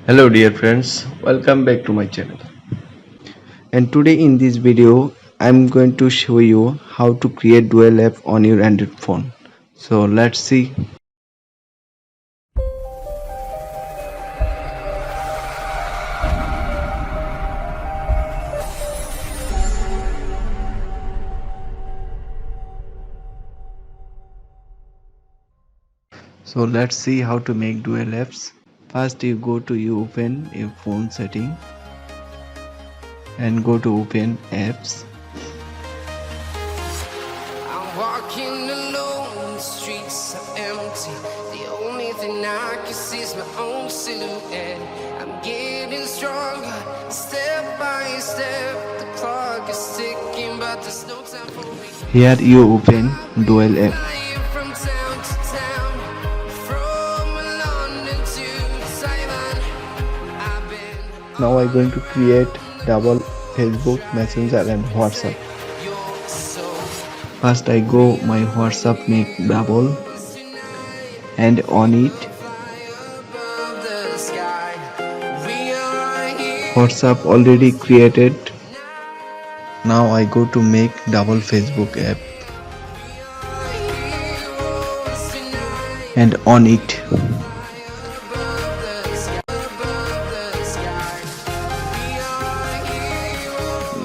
Hello dear friends, welcome back to my channel. And today in this video I'm going to show you how to create dual app on your Android phone. So let's see. Let's see how to make dual apps. First you open your phone setting and go to open apps. I'm walking alone, the streets are empty. The only thing I can see is my own silhouette. I'm getting stronger, step by step. The clock is ticking, but there's no time for me. Here you open dual app. Flying from town to town, from London to Taiwan. I've been Now I'm going to create double Facebook, Messenger and WhatsApp. your soul. First I go my WhatsApp make double and on it Above the sky, we are here. WhatsApp already created. Now I go to make double Facebook app and on it.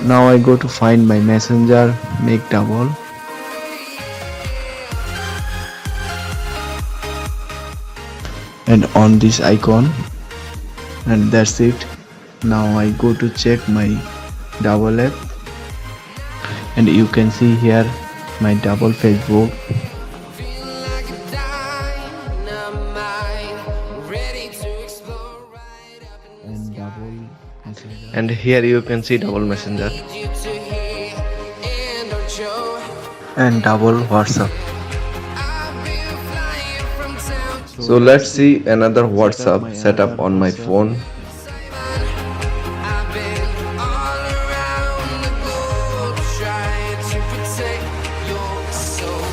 Now I go to find my messenger, make double and on this icon, and that's it. Now I go to check my double app and you can see here my double Facebook Feel like a dynamite, ready to explore right up in and double messenger. And here you can see double messenger. you to hear and don't show. And double WhatsApp. I've been flying from town to So let's see another WhatsApp setup on my phone. Taiwan. I've been all around the globe trying to protect your soul.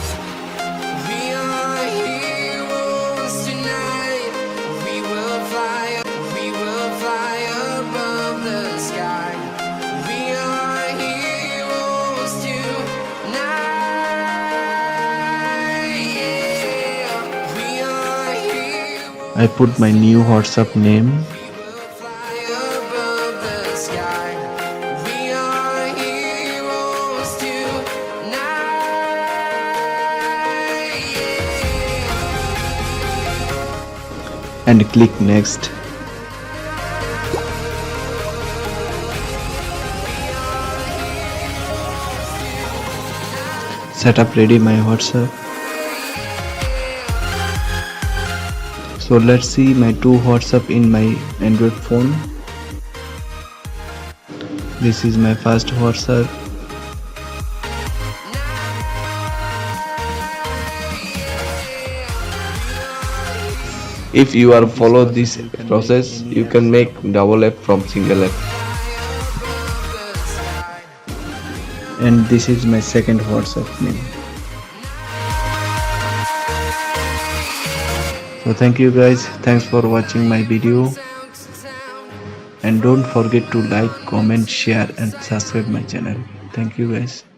We are heroes tonight. We will fly above the sky. We are heroes tonight. Yeah. We are heroes. I put my new WhatsApp name Fly above the sky. We are heroes tonight. Yeah. and click next. Setup ready my WhatsApp. So let's see my two WhatsApp in my Android phone. This is my first WhatsApp. If you are follow this process, you can make double app from single app. And this is my second WhatsApp name. So thank you guys, thanks for watching my video, and don't forget to like, comment, share and subscribe my channel. Thank you guys.